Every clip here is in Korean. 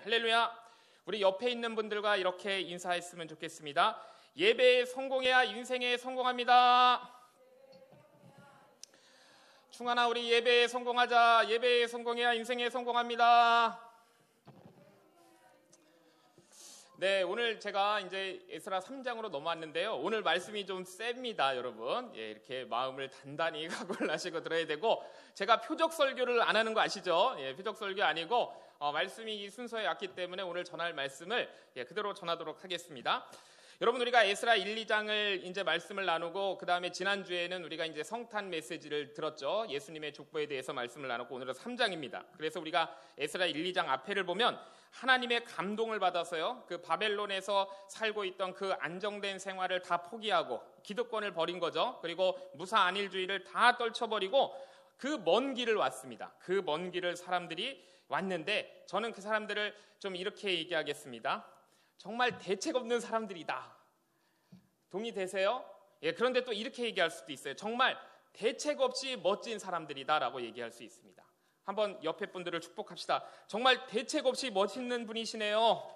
할렐루야. 우리 옆에 있는 분들과 이렇게 인사했으면 좋겠습니다. 예배에 성공해야 인생에 성공합니다. 충하나 우리 예배에 성공하자. 예배에 성공해야 인생에 성공합니다. 네, 오늘 제가 이제 에스라 3장으로 넘어왔는데요. 오늘 말씀이 좀 셉니다, 여러분. 예, 이렇게 마음을 단단히 각오를 하시고 들어야 되고, 제가 표적 설교를 안 하는 거 아시죠? 예, 표적 설교 아니고 말씀이 이 순서에 왔기 때문에 오늘 전할 말씀을 그대로 전하도록 하겠습니다. 여러분, 우리가 에스라 1, 2장을 이제 말씀을 나누고, 그 다음에 지난주에는 우리가 이제 성탄 메시지를 들었죠. 예수님의 족보에 대해서 말씀을 나눴고, 오늘은 3장입니다. 그래서 우리가 에스라 1, 2장 앞에를 보면 하나님의 감동을 받아서요, 그 바벨론에서 살고 있던 그 안정된 생활을 다 포기하고 기득권을 버린 거죠. 그리고 무사 안일주의를 다 떨쳐버리고 그 먼 길을 왔습니다. 그 먼 길을 사람들이 왔는데, 저는 그 사람들을 좀 이렇게 얘기하겠습니다. 정말 대책 없는 사람들이다. 동의되세요? 예, 그런데 또 이렇게 얘기할 수도 있어요. 정말 대책 없이 멋진 사람들이다라고 얘기할 수 있습니다. 한번 옆에 분들을 축복합시다. 정말 대책 없이 멋있는 분이시네요.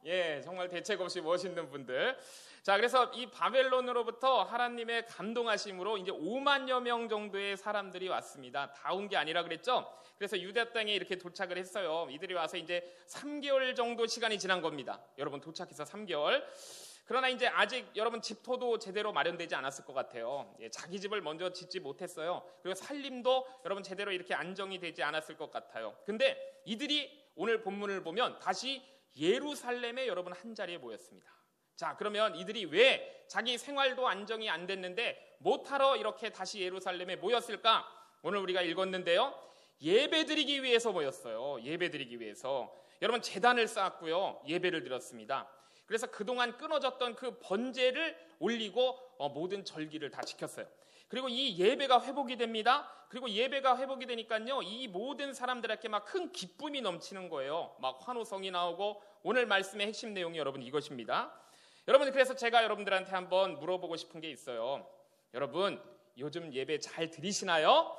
예, 정말 대책 없이 멋있는 분들. 자, 그래서 이 바벨론으로부터 하나님의 감동하심으로 이제 5만여 명 정도의 사람들이 왔습니다. 다 온 게 아니라 그랬죠. 그래서 유다 땅에 이렇게 도착을 했어요. 이들이 와서 이제 3개월 정도 시간이 지난 겁니다. 여러분, 도착해서 3개월. 그러나 이제 아직 여러분 집토도 제대로 마련되지 않았을 것 같아요. 예, 자기 집을 먼저 짓지 못했어요. 그리고 살림도 여러분 제대로 이렇게 안정이 되지 않았을 것 같아요. 근데 이들이 오늘 본문을 보면 다시 예루살렘에 여러분 한 자리에 모였습니다. 자, 그러면 이들이 왜 자기 생활도 안정이 안 됐는데 못하러 이렇게 다시 예루살렘에 모였을까? 오늘 우리가 읽었는데요. 예배드리기 위해서 모였어요. 예배드리기 위해서. 여러분, 제단을 쌓았고요. 예배를 드렸습니다. 그래서 그동안 끊어졌던 그 번제를 올리고 모든 절기를 다 지켰어요. 그리고 이 예배가 회복이 됩니다. 그리고 예배가 회복이 되니까요, 이 모든 사람들에게 막 큰 기쁨이 넘치는 거예요. 막 환호성이 나오고, 오늘 말씀의 핵심 내용이 여러분 이것입니다. 여러분, 그래서 제가 여러분들한테 한번 물어보고 싶은 게 있어요. 여러분, 요즘 예배 잘 드리시나요?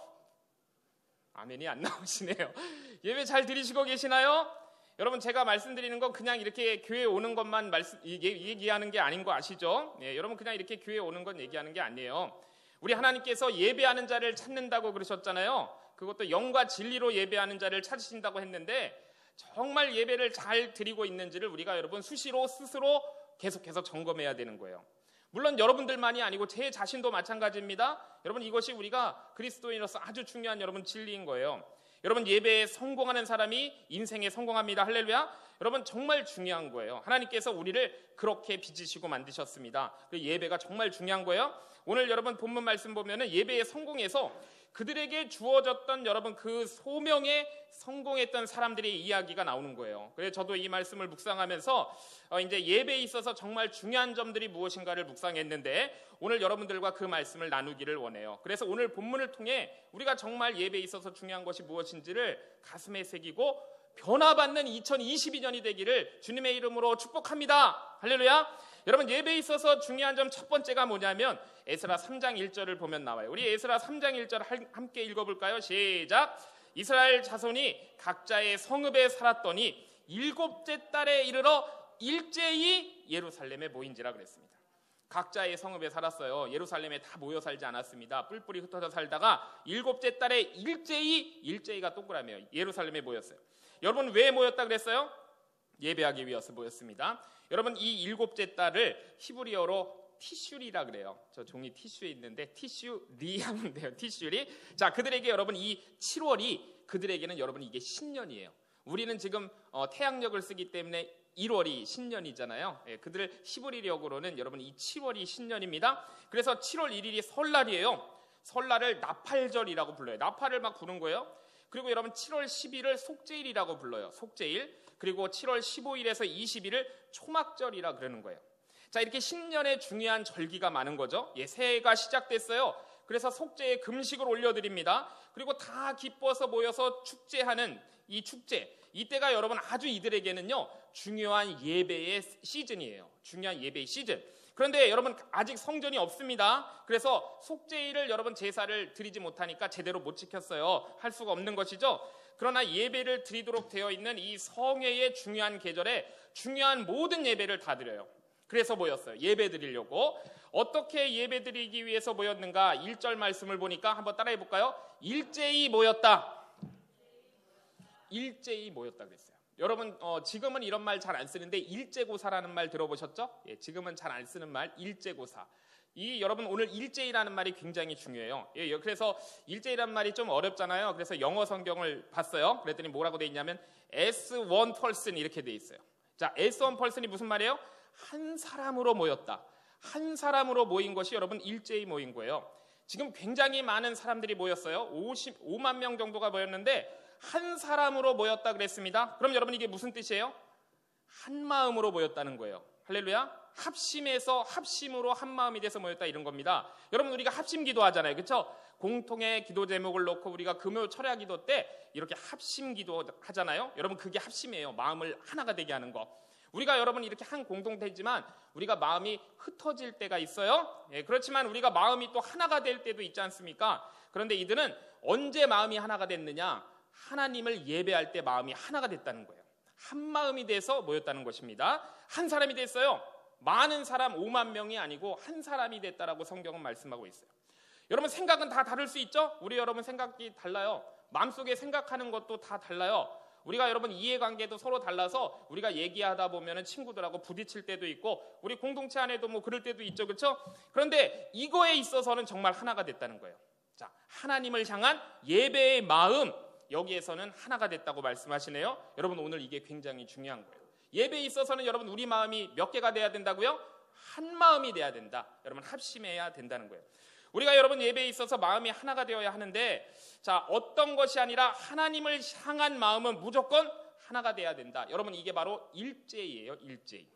아멘이 안 나오시네요. 예배 잘 드리시고 계시나요? 여러분, 제가 말씀드리는 건 그냥 이렇게 교회에 오는 것만 얘기하는 게 아닌 거 아시죠? 예, 여러분, 그냥 이렇게 교회에 오는 건 얘기하는 게 아니에요. 우리 하나님께서 예배하는 자를 찾는다고 그러셨잖아요. 그것도 영과 진리로 예배하는 자를 찾으신다고 했는데, 정말 예배를 잘 드리고 있는지를 우리가 여러분 수시로 스스로 계속해서 점검해야 되는 거예요. 물론 여러분들만이 아니고 제 자신도 마찬가지입니다. 여러분, 이것이 우리가 그리스도인으로서 아주 중요한 여러분 진리인 거예요. 여러분, 예배에 성공하는 사람이 인생에 성공합니다. 할렐루야. 여러분, 정말 중요한 거예요. 하나님께서 우리를 그렇게 빚으시고 만드셨습니다. 그 예배가 정말 중요한 거예요. 오늘 여러분 본문 말씀 보면은 예배에 성공해서 그들에게 주어졌던 여러분 그 소명에 성공했던 사람들의 이야기가 나오는 거예요. 그래서 저도 이 말씀을 묵상하면서 이제 예배에 있어서 정말 중요한 점들이 무엇인가를 묵상했는데, 오늘 여러분들과 그 말씀을 나누기를 원해요. 그래서 오늘 본문을 통해 우리가 정말 예배에 있어서 중요한 것이 무엇인지를 가슴에 새기고 변화받는 2022년이 되기를 주님의 이름으로 축복합니다. 할렐루야. 여러분, 예배에 있어서 중요한 점 첫 번째가 뭐냐면 에스라 3장 1절을 보면 나와요. 우리 에스라 3장 1절 함께 읽어볼까요? 시작. 이스라엘 자손이 각자의 성읍에 살았더니 7째 달에 이르러 일제히 예루살렘에 모인지라 그랬습니다. 각자의 성읍에 살았어요. 예루살렘에 다 모여 살지 않았습니다. 뿔뿔이 흩어져 살다가 7째 달에 일제히가 동그라미예요. 예루살렘에 모였어요. 여러분, 왜 모였다 그랬어요? 예배하기 위해서 모였습니다. 여러분, 이 7째 달을 히브리어로 티슈리라 그래요. 저 종이 티슈에 있는데 티슈리 하면 돼요. 티슈리. 자, 그들에게 여러분 이 7월이 그들에게는 여러분 이게 신년이에요. 우리는 지금 태양력을 쓰기 때문에 1월이 신년이잖아요. 예, 그들 히브리력으로는 여러분 이 7월이 신년입니다. 그래서 7월 1일이 설날이에요. 설날을 나팔절이라고 불러요. 나팔을 막 부는 거예요. 그리고 여러분 7월 10일을 속죄일이라고 불러요. 속죄일. 그리고 7월 15일에서 20일을 초막절이라 그러는 거예요. 자, 이렇게 신년에 중요한 절기가 많은 거죠. 예, 새해가 시작됐어요. 그래서 속죄에 금식을 올려드립니다. 그리고 다 기뻐서 모여서 축제하는 이 축제, 이때가 여러분 아주 이들에게는요 중요한 예배의 시즌이에요. 중요한 예배의 시즌. 그런데 여러분 아직 성전이 없습니다. 그래서 속죄일을 여러분 제사를 드리지 못하니까 제대로 못 지켰어요. 할 수가 없는 것이죠. 그러나 예배를 드리도록 되어 있는 이 성회의 중요한 계절에 중요한 모든 예배를 다 드려요. 그래서 모였어요. 예배 드리려고. 어떻게 예배 드리기 위해서 모였는가? 1절 말씀을 보니까 한번 따라해 볼까요? 일제히 모였다. 일제히 모였다 그랬어요. 여러분 지금은 이런 말 잘 안 쓰는데 일제고사라는 말 들어보셨죠? 예, 지금은 잘 안 쓰는 말 일제고사. 여러분 오늘 일제이라는 말이 굉장히 중요해요. 예, 그래서 일제이라는 말이 좀 어렵잖아요. 그래서 영어 성경을 봤어요. 그랬더니 뭐라고 돼 있냐면 as one person 이렇게 돼 있어요. 자, as one person이 무슨 말이에요? 한 사람으로 모였다. 한 사람으로 모인 것이 여러분 일제히 모인 거예요. 지금 굉장히 많은 사람들이 모였어요. 55만 명 정도가 모였는데 한 사람으로 모였다 그랬습니다. 그럼 여러분 이게 무슨 뜻이에요? 한 마음으로 모였다는 거예요. 할렐루야. 합심해서 합심으로 한 마음이 돼서 모였다 이런 겁니다. 여러분 우리가 합심 기도하잖아요. 그렇죠? 공통의 기도 제목을 놓고 우리가 금요 철야 기도 때 이렇게 합심 기도 하잖아요. 여러분 그게 합심이에요. 마음을 하나가 되게 하는 거. 우리가 여러분 이렇게 한 공동체지만 우리가 마음이 흩어질 때가 있어요. 예, 그렇지만 우리가 마음이 또 하나가 될 때도 있지 않습니까? 그런데 이들은 언제 마음이 하나가 됐느냐? 하나님을 예배할 때 마음이 하나가 됐다는 거예요. 한 마음이 돼서 모였다는 것입니다. 한 사람이 됐어요. 많은 사람 5만 명이 아니고 한 사람이 됐다라고 성경은 말씀하고 있어요. 여러분 생각은 다 다를 수 있죠? 우리 여러분 생각이 달라요. 마음속에 생각하는 것도 다 달라요. 우리가 여러분 이해관계도 서로 달라서 우리가 얘기하다 보면은 친구들하고 부딪힐 때도 있고 우리 공동체 안에도 뭐 그럴 때도 있죠. 그렇죠? 그런데 이거에 있어서는 정말 하나가 됐다는 거예요. 자, 하나님을 향한 예배의 마음 여기에서는 하나가 됐다고 말씀하시네요. 여러분 오늘 이게 굉장히 중요한 거예요. 예배에 있어서는 여러분 우리 마음이 몇 개가 돼야 된다고요? 한 마음이 돼야 된다. 여러분 합심해야 된다는 거예요. 우리가 여러분 예배에 있어서 마음이 하나가 되어야 하는데 자 어떤 것이 아니라 하나님을 향한 마음은 무조건 하나가 돼야 된다. 여러분 이게 바로 일제이에요. 일제이.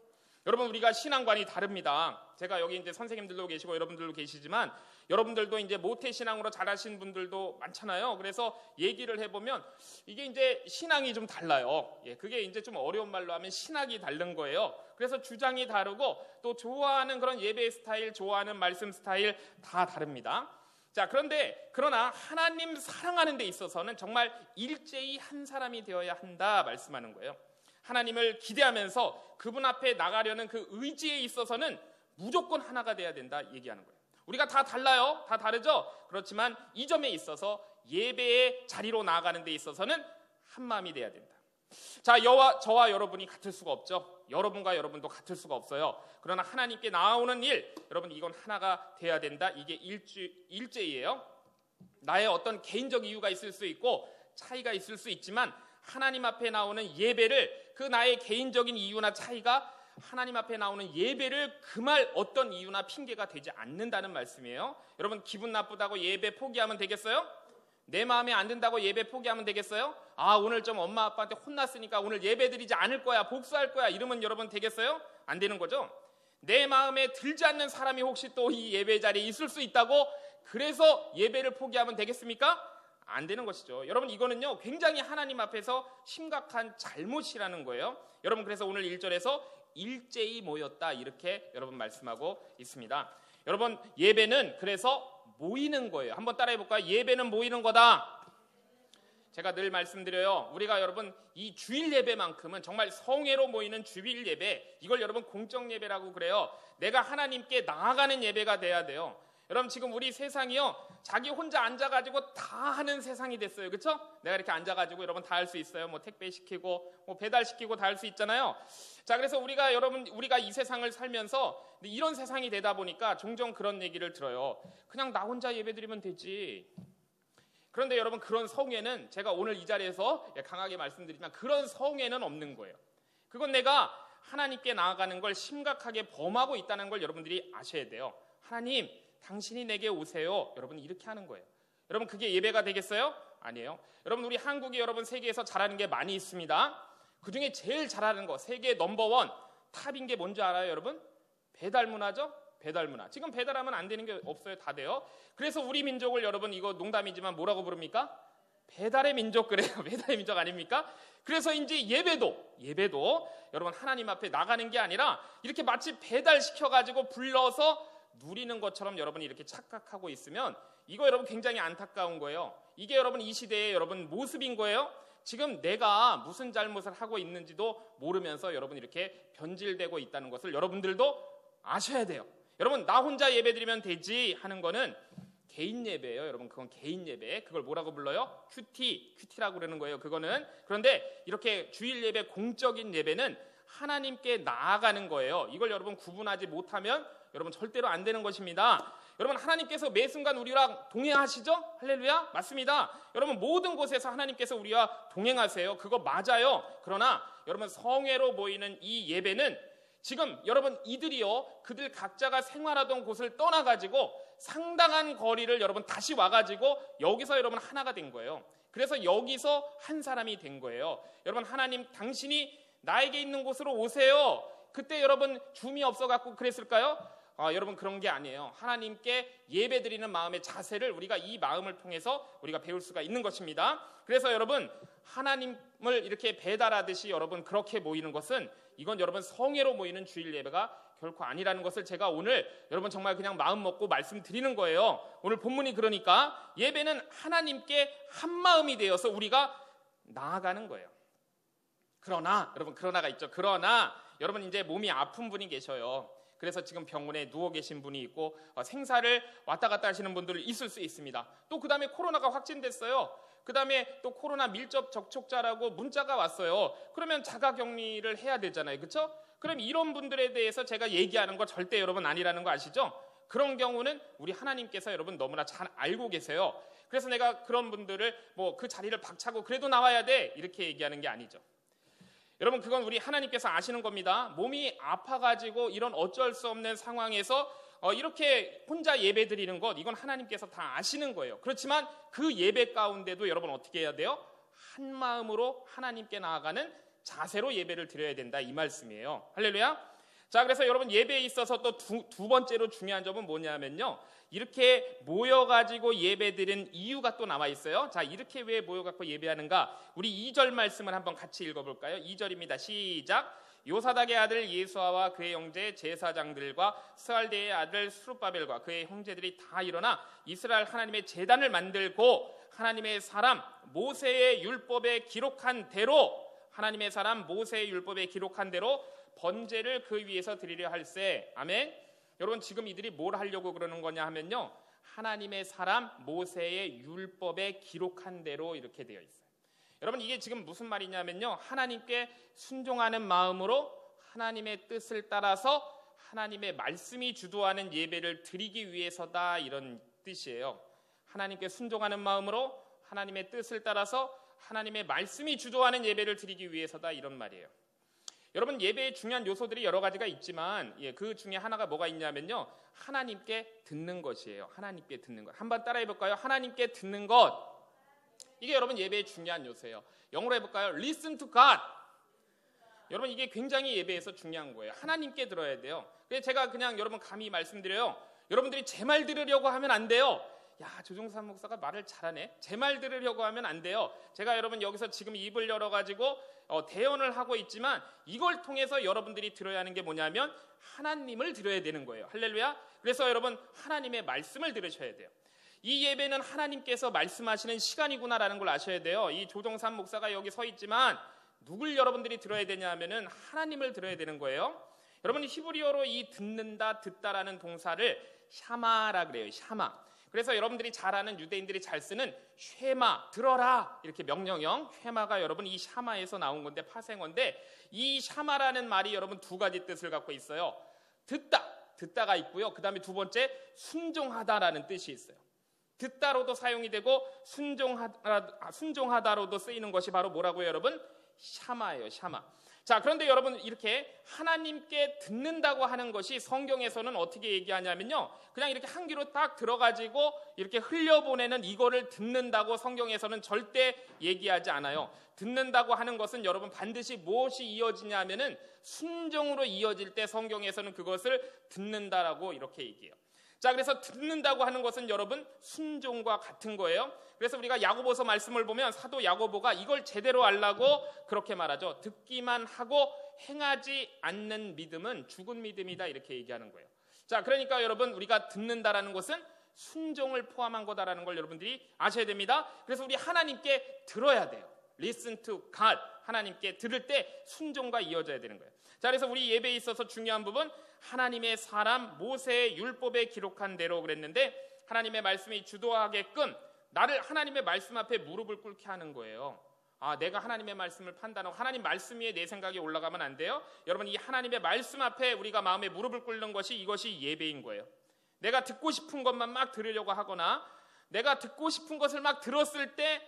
여러분 우리가 신앙관이 다릅니다. 제가 여기 이제 선생님들도 계시고 여러분들도 계시지만 여러분들도 이제 모태신앙으로 자라신 분들도 많잖아요. 그래서 얘기를 해보면 이게 이제 신앙이 좀 달라요. 예, 그게 이제 좀 어려운 말로 하면 신학이 다른 거예요. 그래서 주장이 다르고 또 좋아하는 그런 예배 스타일, 좋아하는 말씀 스타일 다 다릅니다. 자, 그러나 하나님 사랑하는 데 있어서는 정말 일제히 한 사람이 되어야 한다 말씀하는 거예요. 하나님을 기대하면서 그분 앞에 나가려는 그 의지에 있어서는 무조건 하나가 돼야 된다 얘기하는 거예요. 우리가 다 달라요. 다 다르죠. 그렇지만 이 점에 있어서 예배의 자리로 나아가는 데 있어서는 한 마음이 돼야 된다. 자, 저와 여러분이 같을 수가 없죠. 여러분과 여러분도 같을 수가 없어요. 그러나 하나님께 나아오는 일, 여러분 이건 하나가 돼야 된다. 이게 일제이에요. 나의 어떤 개인적 이유가 있을 수 있고 차이가 있을 수 있지만 하나님 앞에 나오는 예배를 그 나의 개인적인 이유나 차이가 하나님 앞에 나오는 예배를 금할 어떤 이유나 핑계가 되지 않는다는 말씀이에요. 여러분 기분 나쁘다고 예배 포기하면 되겠어요? 내 마음에 안 든다고 예배 포기하면 되겠어요? 아 오늘 좀 엄마 아빠한테 혼났으니까 오늘 예배 드리지 않을 거야 복수할 거야 이러면 여러분 되겠어요? 안 되는 거죠. 내 마음에 들지 않는 사람이 혹시 또 이 예배 자리에 있을 수 있다고 그래서 예배를 포기하면 되겠습니까? 안 되는 것이죠. 여러분 이거는요 굉장히 하나님 앞에서 심각한 잘못이라는 거예요. 여러분 그래서 오늘 1절에서 일제히 모였다 이렇게 여러분 말씀하고 있습니다. 여러분 예배는 그래서 모이는 거예요. 한번 따라해 볼까요? 예배는 모이는 거다. 제가 늘 말씀드려요. 우리가 여러분 이 주일 예배만큼은 정말 성회로 모이는 주일 예배 이걸 여러분 공적 예배라고 그래요. 내가 하나님께 나아가는 예배가 돼야 돼요. 여러분 지금 우리 세상이요 자기 혼자 앉아가지고 다 하는 세상이 됐어요. 그렇죠? 내가 이렇게 앉아가지고 여러분 다 할 수 있어요. 뭐 택배 시키고 뭐 배달 시키고 다 할 수 있잖아요. 자 그래서 우리가 이 세상을 살면서 이런 세상이 되다 보니까 종종 그런 얘기를 들어요. 그냥 나 혼자 예배드리면 되지. 그런데 여러분 그런 성회는 제가 오늘 이 자리에서 강하게 말씀드리지만 그런 성회는 없는 거예요. 그건 내가 하나님께 나아가는 걸 심각하게 범하고 있다는 걸 여러분들이 아셔야 돼요. 하나님 당신이 내게 오세요. 여러분 이렇게 하는 거예요. 여러분 그게 예배가 되겠어요? 아니에요. 여러분 우리 한국이 여러분 세계에서 잘하는 게 많이 있습니다. 그중에 제일 잘하는 거 세계 넘버원 탑인 게 뭔지 알아요 여러분? 배달 문화죠? 배달 문화. 지금 배달하면 안 되는 게 없어요. 다 돼요. 그래서 우리 민족을 여러분 이거 농담이지만 뭐라고 부릅니까? 배달의 민족 그래요. 배달의 민족 아닙니까? 그래서 이제 예배도 여러분 하나님 앞에 나가는 게 아니라 이렇게 마치 배달시켜가지고 불러서 누리는 것처럼 여러분이 이렇게 착각하고 있으면 이거 여러분 굉장히 안타까운 거예요. 이게 여러분 이 시대의 여러분 모습인 거예요. 지금 내가 무슨 잘못을 하고 있는지도 모르면서 여러분 이렇게 변질되고 있다는 것을 여러분들도 아셔야 돼요. 여러분 나 혼자 예배드리면 되지 하는 거는 개인 예배예요. 여러분 그건 개인 예배. 그걸 뭐라고 불러요? 큐티라고 그러는 거예요. 그거는. 그런데 이렇게 주일 예배, 공적인 예배는 하나님께 나아가는 거예요. 이걸 여러분 구분하지 못하면 여러분 절대로 안 되는 것입니다. 여러분 하나님께서 매 순간 우리랑 동행하시죠? 할렐루야. 맞습니다. 여러분 모든 곳에서 하나님께서 우리와 동행하세요. 그거 맞아요. 그러나 여러분 성회로 모이는 이 예배는 지금 여러분 이들이요 그들 각자가 생활하던 곳을 떠나가지고 상당한 거리를 여러분 다시 와가지고 여기서 여러분 하나가 된 거예요. 그래서 여기서 한 사람이 된 거예요. 여러분 하나님 당신이 나에게 있는 곳으로 오세요. 그때 여러분 줌이 없어갖고 그랬을까요? 여러분 그런 게 아니에요. 하나님께 예배드리는 마음의 자세를 우리가 이 마음을 통해서 우리가 배울 수가 있는 것입니다. 그래서 여러분 하나님을 이렇게 배달하듯이 여러분 그렇게 모이는 것은 이건 여러분 성회로 모이는 주일 예배가 결코 아니라는 것을 제가 오늘 여러분 정말 그냥 마음 먹고 말씀드리는 거예요. 오늘 본문이 그러니까 예배는 하나님께 한 마음이 되어서 우리가 나아가는 거예요. 그러나 여러분 그러나가 있죠. 그러나 여러분 이제 몸이 아픈 분이 계셔요. 그래서 지금 병원에 누워 계신 분이 있고 생사를 왔다 갔다 하시는 분들 있을 수 있습니다. 또 그 다음에 코로나가 확진됐어요. 그 다음에 또 코로나 밀접 접촉자라고 문자가 왔어요. 그러면 자가격리를 해야 되잖아요. 그렇죠? 그럼 이런 분들에 대해서 제가 얘기하는 거 절대 여러분 아니라는 거 아시죠? 그런 경우는 우리 하나님께서 여러분 너무나 잘 알고 계세요. 그래서 내가 그런 분들을 뭐 그 자리를 박차고 그래도 나와야 돼 이렇게 얘기하는 게 아니죠. 여러분 그건 우리 하나님께서 아시는 겁니다. 몸이 아파가지고 이런 어쩔 수 없는 상황에서 이렇게 혼자 예배 드리는 것 이건 하나님께서 다 아시는 거예요. 그렇지만 그 예배 가운데도 여러분 어떻게 해야 돼요? 한 마음으로 하나님께 나아가는 자세로 예배를 드려야 된다 이 말씀이에요. 할렐루야. 자 그래서 여러분 예배에 있어서 또 두 번째로 중요한 점은 뭐냐면요. 이렇게 모여가지고 예배드리는 이유가 또 나와 있어요. 자 이렇게 왜 모여갖고 예배하는가? 우리 2절 말씀을 한번 같이 읽어볼까요? 2절입니다. 시작. 요사닥의 아들 예수아와 그의 형제 제사장들과 스알데의 아들 스룹바벨과 그의 형제들이 다 일어나 이스라엘 하나님의 제단을 만들고 하나님의 사람 모세의 율법에 기록한 대로 하나님의 사람 모세의 율법에 기록한 대로 번제를 그 위에서 드리려 할세. 아멘. 여러분 지금 이들이 뭘 하려고 그러는 거냐 하면요. 하나님의 사람 모세의 율법에 기록한 대로 이렇게 되어 있어요. 여러분 이게 지금 무슨 말이냐면요. 하나님께 순종하는 마음으로 하나님의 뜻을 따라서 하나님의 말씀이 주도하는 예배를 드리기 위해서다 이런 뜻이에요. 하나님께 순종하는 마음으로 하나님의 뜻을 따라서 하나님의 말씀이 주도하는 예배를 드리기 위해서다 이런 말이에요. 여러분 예배의 중요한 요소들이 여러 가지가 있지만 그 중에 하나가 뭐가 있냐면요. 하나님께 듣는 것이에요. 하나님께 듣는 것. 한번 따라해 볼까요? 하나님께 듣는 것. 이게 여러분 예배의 중요한 요소예요. 영어로 해볼까요? Listen to God. 여러분 이게 굉장히 예배에서 중요한 거예요. 하나님께 들어야 돼요. 그래서 제가 그냥 여러분 감히 말씀드려요. 여러분들이 제 말 들으려고 하면 안 돼요. 야 조종삼 목사가 말을 잘하네. 제 말 들으려고 하면 안 돼요. 제가 여러분 여기서 지금 입을 열어가지고 대언을 하고 있지만 이걸 통해서 여러분들이 들어야 하는 게 뭐냐면 하나님을 들어야 되는 거예요. 할렐루야. 그래서 여러분 하나님의 말씀을 들으셔야 돼요. 이 예배는 하나님께서 말씀하시는 시간이구나라는 걸 아셔야 돼요. 이 조종삼 목사가 여기 서 있지만 누굴 여러분들이 들어야 되냐 하면은 하나님을 들어야 되는 거예요. 여러분 히브리어로 이 듣는다 듣다라는 동사를 샤마라 그래요. 샤마. 그래서 여러분들이 잘 아는 유대인들이 잘 쓰는 쉐마 들어라 이렇게 명령형 쉐마가 여러분 이 샤마에서 나온 건데 파생어인데 이 샤마라는 말이 여러분 두 가지 뜻을 갖고 있어요. 듣다가 있고요. 그 다음에 두 번째 순종하다라는 뜻이 있어요. 듣다로도 사용이 되고 순종하다로도 쓰이는 것이 바로 뭐라고요 여러분? 샤마예요. 샤마. 자 그런데 여러분 이렇게 하나님께 듣는다고 하는 것이 성경에서는 어떻게 얘기하냐면요. 그냥 이렇게 한 귀로 딱 들어가지고 이렇게 흘려보내는 이거를 듣는다고 성경에서는 절대 얘기하지 않아요. 듣는다고 하는 것은 여러분 반드시 무엇이 이어지냐 하면은 순종으로 이어질 때 성경에서는 그것을 듣는다라고 이렇게 얘기해요. 자 그래서 듣는다고 하는 것은 여러분 순종과 같은 거예요. 그래서 우리가 야고보서 말씀을 보면 사도 야고보가 이걸 제대로 알라고 그렇게 말하죠. 듣기만 하고 행하지 않는 믿음은 죽은 믿음이다 이렇게 얘기하는 거예요. 자 그러니까 여러분 우리가 듣는다라는 것은 순종을 포함한 거다라는 걸 여러분들이 아셔야 됩니다. 그래서 우리 하나님께 들어야 돼요. listen to God, 하나님께 들을 때 순종과 이어져야 되는 거예요. 자, 그래서 우리 예배에 있어서 중요한 부분, 하나님의 사람 모세의 율법에 기록한 대로 그랬는데 하나님의 말씀이 주도하게끔 나를 하나님의 말씀 앞에 무릎을 꿇게 하는 거예요. 내가 하나님의 말씀을 판단하고 하나님 말씀 위에 내 생각이 올라가면 안 돼요. 여러분, 이 하나님의 말씀 앞에 우리가 마음에 무릎을 꿇는 것이, 이것이 예배인 거예요. 내가 듣고 싶은 것만 막 들으려고 하거나 내가 듣고 싶은 것을 막 들었을 때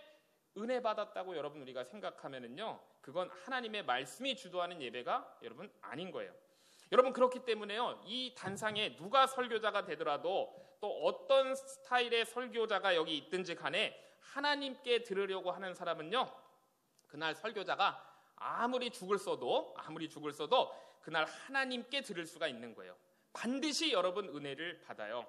은혜 받았다고 여러분 우리가 생각하면은요, 그건 하나님의 말씀이 주도하는 예배가 여러분 아닌 거예요. 여러분, 그렇기 때문에요, 이 단상에 누가 설교자가 되더라도 또 어떤 스타일의 설교자가 여기 있든지 간에 하나님께 들으려고 하는 사람은요, 그날 설교자가 아무리 죽을 써도 그날 하나님께 들을 수가 있는 거예요. 반드시 여러분 은혜를 받아요.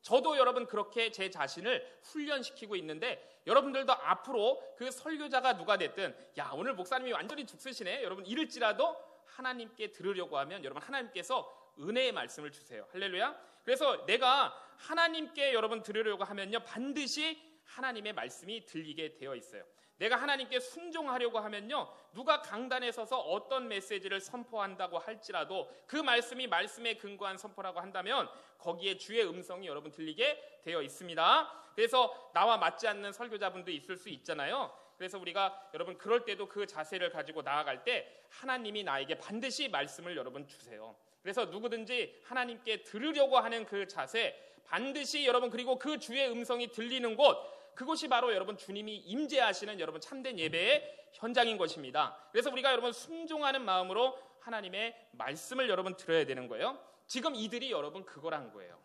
저도 여러분 그렇게 제 자신을 훈련시키고 있는데 여러분들도 앞으로 그 설교자가 누가 됐든, 야, 오늘 목사님이 완전히 죽쓰시네, 여러분 이럴지라도 하나님께 들으려고 하면 여러분 하나님께서 은혜의 말씀을 주세요. 할렐루야. 그래서 내가 하나님께 여러분 들으려고 하면요, 반드시 하나님의 말씀이 들리게 되어 있어요. 내가 하나님께 순종하려고 하면요, 누가 강단에 서서 어떤 메시지를 선포한다고 할지라도 그 말씀이 말씀에 근거한 선포라고 한다면 거기에 주의 음성이 여러분 들리게 되어 있습니다. 그래서 나와 맞지 않는 설교자분도 있을 수 있잖아요. 그래서 우리가 여러분 그럴 때도 그 자세를 가지고 나아갈 때 하나님이 나에게 반드시 말씀을 여러분 주세요. 그래서 누구든지 하나님께 들으려고 하는 그 자세, 반드시 여러분, 그리고 그 주의 음성이 들리는 곳, 그것이 바로 여러분 주님이 임재하시는 여러분 참된 예배의 현장인 것입니다. 그래서 우리가 여러분 순종하는 마음으로 하나님의 말씀을 여러분 들어야 되는 거예요. 지금 이들이 여러분 그걸 한 거예요.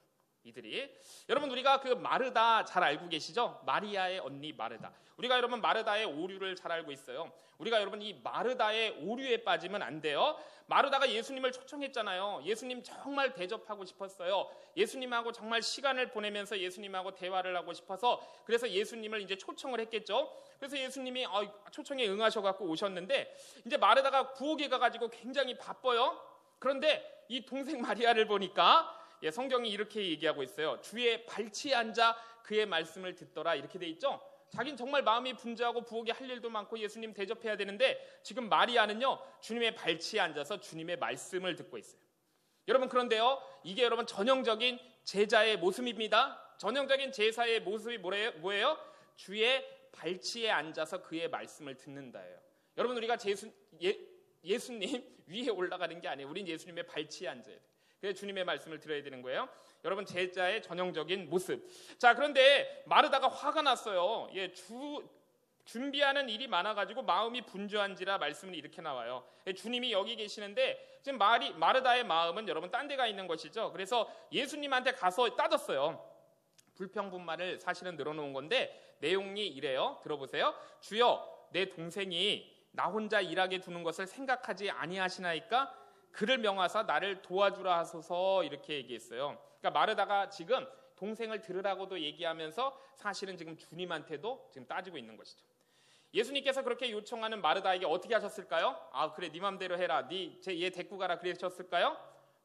여러분, 우리가 그 마르다 잘 알고 계시죠? 마리아의 언니 마르다. 우리가 여러분 마르다의 오류를 잘 알고 있어요. 우리가 여러분 이 마르다의 오류에 빠지면 안 돼요. 마르다가 예수님을 초청했잖아요. 예수님 정말 대접하고 싶었어요. 예수님하고 정말 시간을 보내면서 예수님하고 대화를 하고 싶어서, 그래서 예수님을 이제 초청을 했겠죠. 그래서 예수님이 초청에 응하셔갖고 오셨는데, 이제 마르다가 부엌에 가가지고 굉장히 바빠요. 그런데 이 동생 마리아를 보니까 성경이 이렇게 얘기하고 있어요. 주의 발치에 앉아 그의 말씀을 듣더라, 이렇게 돼 있죠. 자기는 정말 마음이 분주하고 부엌에 할 일도 많고 예수님 대접해야 되는데 지금 마리아는요, 주님의 발치에 앉아서 주님의 말씀을 듣고 있어요. 여러분, 그런데요, 이게 여러분 전형적인 제자의 모습입니다. 전형적인 제사의 모습이 뭐예요? 주의 발치에 앉아서 그의 말씀을 듣는다예요. 여러분, 우리가 예수님 위에 올라가는 게 아니에요. 우린 예수님의 발치에 앉아야 돼요. 그래서 주님의 말씀을 들어야 되는 거예요. 여러분, 제자의 전형적인 모습. 자, 그런데 마르다가 화가 났어요. 준비하는 일이 많아가지고 마음이 분주한지라 말씀은 이렇게 나와요. 주님이 여기 계시는데 지금 마르다의 마음은 여러분 딴 데가 있는 것이죠. 그래서 예수님한테 가서 따졌어요. 불평분말을 사실은 늘어놓은 건데 내용이 이래요. 들어보세요. 주여, 내 동생이 나 혼자 일하게 두는 것을 생각하지 아니하시나이까? 그를 명하사 나를 도와주라 하소서, 이렇게 얘기했어요. 그러니까 마르다가 지금 동생을 들으라고도 얘기하면서 사실은 지금 주님한테도 지금 따지고 있는 것이죠. 예수님께서 그렇게 요청하는 마르다에게 어떻게 하셨을까요? 그래, 네 맘대로 해라, 얘 데리고 가라, 그러셨을까요?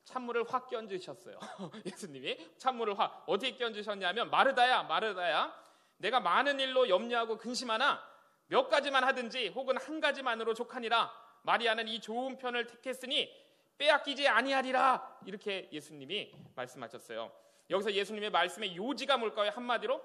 찬물을 확 끼얹으셨어요. 예수님이 찬물을 확 어떻게 끼얹으셨냐면, 마르다야, 내가 많은 일로 염려하고 근심하나 몇 가지만 하든지 혹은 한 가지만으로 족하니라. 마리아는 이 좋은 편을 택했으니 빼앗기지 아니하리라, 이렇게 예수님이 말씀하셨어요. 여기서 예수님의 말씀의 요지가 뭘까요? 한마디로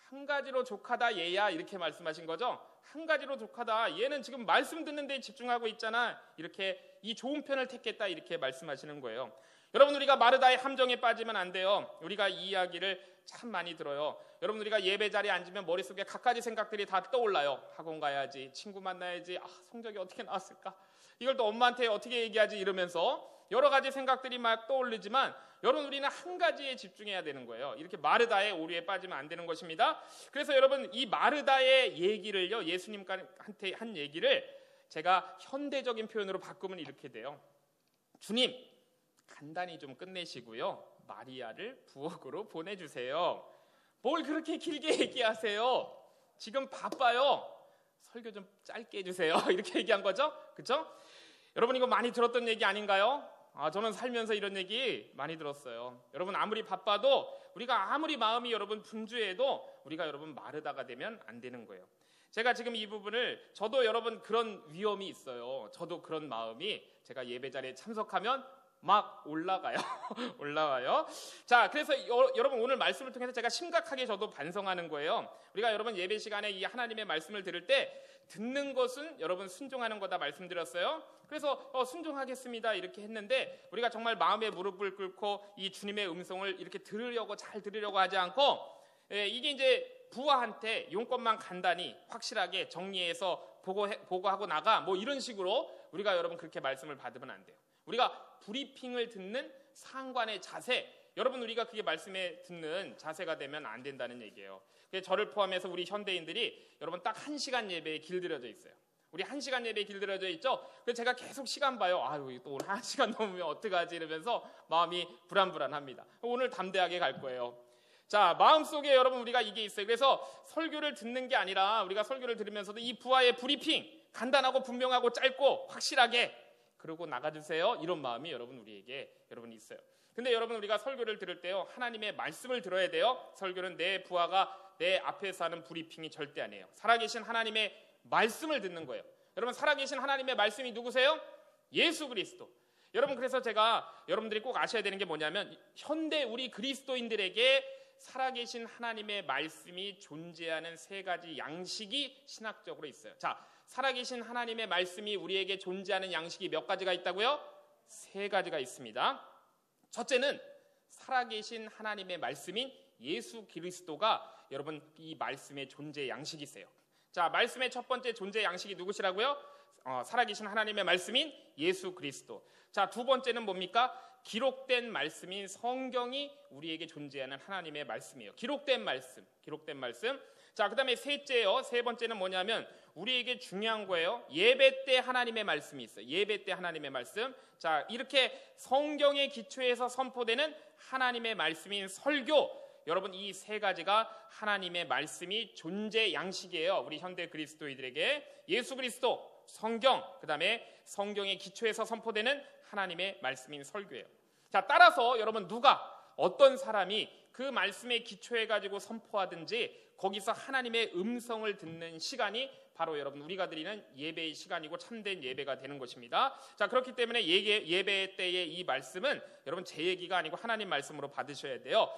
한 가지로 족하다 얘야, 이렇게 말씀하신 거죠. 한 가지로 족하다, 얘는 지금 말씀 듣는 데 집중하고 있잖아, 이렇게 이 좋은 편을 택했다, 이렇게 말씀하시는 거예요. 여러분, 우리가 마르다의 함정에 빠지면 안 돼요. 우리가 이 이야기를 참 많이 들어요. 여러분, 우리가 예배 자리에 앉으면 머릿속에 갖가지 생각들이 다 떠올라요. 학원 가야지, 친구 만나야지, 성적이 어떻게 나왔을까, 이걸 또 엄마한테 어떻게 얘기하지, 이러면서 여러 가지 생각들이 막 떠올리지만 여러분, 우리는 한 가지에 집중해야 되는 거예요. 이렇게 마르다의 오류에 빠지면 안 되는 것입니다. 그래서 여러분, 이 마르다의 얘기를요, 예수님한테 한 얘기를 제가 현대적인 표현으로 바꾸면 이렇게 돼요. 주님, 간단히 좀 끝내시고요, 마리아를 부엌으로 보내주세요. 뭘 그렇게 길게 얘기하세요? 지금 바빠요. 설교 좀 짧게 해주세요. 이렇게 얘기한 거죠. 그렇죠? 여러분, 이거 많이 들었던 얘기 아닌가요? 저는 살면서 이런 얘기 많이 들었어요. 여러분, 아무리 바빠도, 우리가 아무리 마음이 여러분 분주해도 우리가 여러분 마르다가 되면 안 되는 거예요. 제가 지금 이 부분을 저도 여러분 그런 위험이 있어요. 저도 그런 마음이 제가 예배 자리에 참석하면 막 올라가요. 올라와요. 자, 그래서 여러분 오늘 말씀을 통해서 제가 심각하게 저도 반성하는 거예요. 우리가 여러분 예배 시간에 이 하나님의 말씀을 들을 때 듣는 것은 여러분 순종하는 거다 말씀드렸어요. 그래서 순종하겠습니다 이렇게 했는데 우리가 정말 마음의 무릎을 꿇고 이 주님의 음성을 이렇게 잘 들으려고 하지 않고 이게 이제 부하한테 용건만 간단히 확실하게 정리해서 보고하고 나가 뭐 이런 식으로 우리가 여러분 그렇게 말씀을 받으면 안 돼요. 우리가 브리핑을 듣는 상관의 자세, 여러분 우리가 그게 말씀에 듣는 자세가 되면 안 된다는 얘기예요. 저를 포함해서 우리 현대인들이 여러분 딱 1시간 예배에 길들여져 있어요. 우리 1시간 예배에 길들여져 있죠. 그래서 제가 계속 시간 봐요. 아유 또 오늘 1시간 넘으면 어떡하지 이러면서 마음이 불안합니다. 오늘 담대하게 갈 거예요. 자, 마음속에 여러분 우리가 이게 있어요. 그래서 설교를 듣는 게 아니라 우리가 설교를 들으면서도 이 부하의 브리핑 간단하고 분명하고 짧고 확실하게 그러고 나가주세요. 이런 마음이 여러분 우리에게 여러분 있어요. 근데 여러분 우리가 설교를 들을 때요 하나님의 말씀을 들어야 돼요. 설교는 내 부하가 내 앞에서 하는 브리핑이 절대 아니에요. 살아계신 하나님의 말씀을 듣는 거예요. 여러분 살아계신 하나님의 말씀이 누구세요? 예수 그리스도. 여러분 그래서 제가 여러분들이 꼭 아셔야 되는 게 뭐냐면 현대 우리 그리스도인들에게 살아계신 하나님의 말씀이 존재하는 3가지 양식이 신학적으로 있어요. 자, 살아계신 하나님의 말씀이 우리에게 존재하는 양식이 몇 가지가 있다고요? 3가지가 있습니다. 첫째는 살아계신 하나님의 말씀인 예수 그리스도가 여러분 이 말씀의 존재 양식이세요. 자, 말씀의 첫 번째 존재 양식이 누구시라고요? 살아계신 하나님의 말씀인 예수 그리스도. 자, 두 번째는 뭡니까? 기록된 말씀인 성경이 우리에게 존재하는 하나님의 말씀이에요. 기록된 말씀. 자, 그 다음에 세 번째는 뭐냐면 우리에게 중요한 거예요. 예배 때 하나님의 말씀이 있어요. 예배 때 하나님의 말씀. 자, 이렇게 성경의 기초에서 선포되는 하나님의 말씀인 설교. 여러분 이 3가지가 하나님의 말씀이 존재 양식이에요. 우리 현대 그리스도인들에게 예수 그리스도, 성경, 그 다음에 성경의 기초에서 선포되는 하나님의 말씀인 설교예요. 자, 따라서 여러분 어떤 사람이 그 말씀에 기초해가지고 선포하든지 거기서 하나님의 음성을 듣는 시간이 바로 여러분 우리가 드리는 예배의 시간이고 참된 예배가 되는 것입니다. 자, 그렇기 때문에 예배 때의 이 말씀은 여러분 제 얘기가 아니고 하나님 말씀으로 받으셔야 돼요.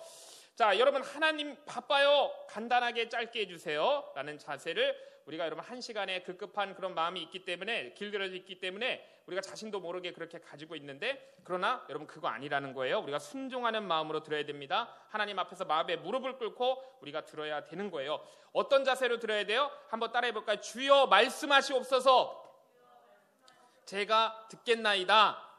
자, 여러분 하나님 바빠요. 간단하게 짧게 해주세요. 라는 자세를 우리가 여러분 1시간에 급급한 그런 마음이 있기 때문에 길들여져 있기 때문에 우리가 자신도 모르게 그렇게 가지고 있는데 그러나 여러분 그거 아니라는 거예요. 우리가 순종하는 마음으로 들어야 됩니다. 하나님 앞에서 마음에 무릎을 꿇고 우리가 들어야 되는 거예요. 어떤 자세로 들어야 돼요? 한번 따라해 볼까요? 주여 말씀하시옵소서. 제가 듣겠나이다.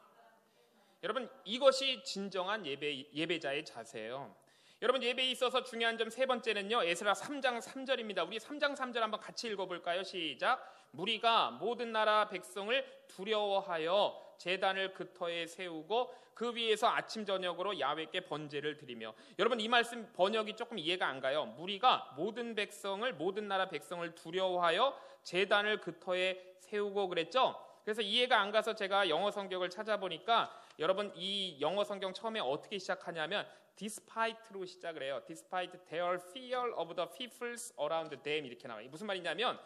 여러분 이것이 진정한 예배자의 자세예요. 여러분 예배에 있어서 중요한 점 3번째는요. 에스라 3장 3절입니다. 우리 3장 3절 한번 같이 읽어볼까요? 시작. 무리가 모든 나라 백성을 두려워하여 제단을 그 터에 세우고 그 위에서 아침 저녁으로 야훼께 번제를 드리며. 여러분 이 말씀 번역이 조금 이해가 안 가요. 무리가 모든 나라 백성을 두려워하여 제단을 그 터에 세우고 그랬죠. 그래서 이해가 안 가서 제가 영어 성경을 찾아보니까 여러분 이 영어 성경 처음에 어떻게 시작하냐면 despite로 시작을 해요. despite their fear of the peoples around them 이렇게 나와요. 무슨 말이냐면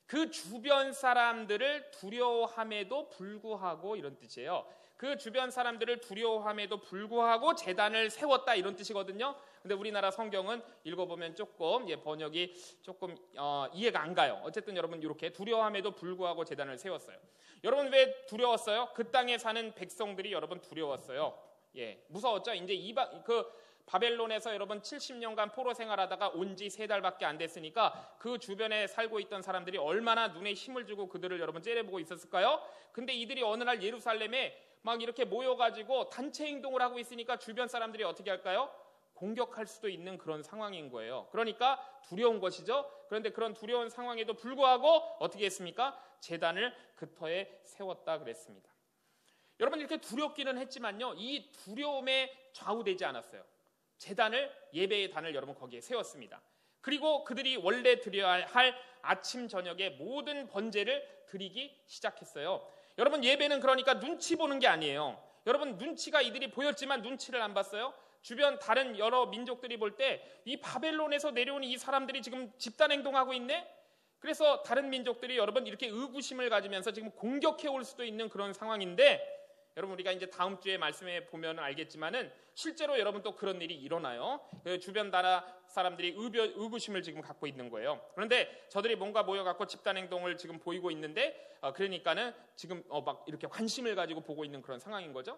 그 주변 사람들을 두려워함에도 불구하고 이런 뜻이에요. 그 주변 사람들을 두려워함에도 불구하고 제단을 세웠다 이런 뜻이거든요. 근데 우리나라 성경은 읽어보면 조금 번역이 조금 이해가 안 가요. 어쨌든 여러분 이렇게 두려워함에도 불구하고 제단을 세웠어요. 여러분 왜 두려웠어요? 그 땅에 사는 백성들이 여러분 두려웠어요. 무서웠죠. 이제 바벨론에서 여러분 70년간 포로 생활하다가 온 지 3달밖에 안 됐으니까 그 주변에 살고 있던 사람들이 얼마나 눈에 힘을 주고 그들을 여러분 째려보고 있었을까요? 근데 이들이 어느 날 예루살렘에 막 이렇게 모여가지고 단체 행동을 하고 있으니까 주변 사람들이 어떻게 할까요? 공격할 수도 있는 그런 상황인 거예요. 그러니까 두려운 것이죠. 그런데 그런 두려운 상황에도 불구하고 어떻게 했습니까? 제단을 그 터에 세웠다 그랬습니다. 여러분 이렇게 두렵기는 했지만요. 이 두려움에 좌우되지 않았어요. 제단을 예배의 단을 여러분 거기에 세웠습니다. 그리고 그들이 원래 드려야 할 아침 저녁에 모든 번제를 드리기 시작했어요. 여러분 예배는 그러니까 눈치 보는 게 아니에요. 여러분 눈치가 이들이 보였지만 눈치를 안 봤어요. 주변 다른 여러 민족들이 볼 때 이 바벨론에서 내려온 이 사람들이 지금 집단 행동하고 있네? 그래서 다른 민족들이 여러분 이렇게 의구심을 가지면서 지금 공격해 올 수도 있는 그런 상황인데, 여러분 우리가 이제 다음 주에 말씀해 보면 알겠지만은 실제로 여러분 또 그런 일이 일어나요. 주변 나라 사람들이 의구심을 지금 갖고 있는 거예요. 그런데 저들이 뭔가 모여갖고 집단 행동을 지금 보이고 있는데, 그러니까는 지금 막 이렇게 관심을 가지고 보고 있는 그런 상황인 거죠.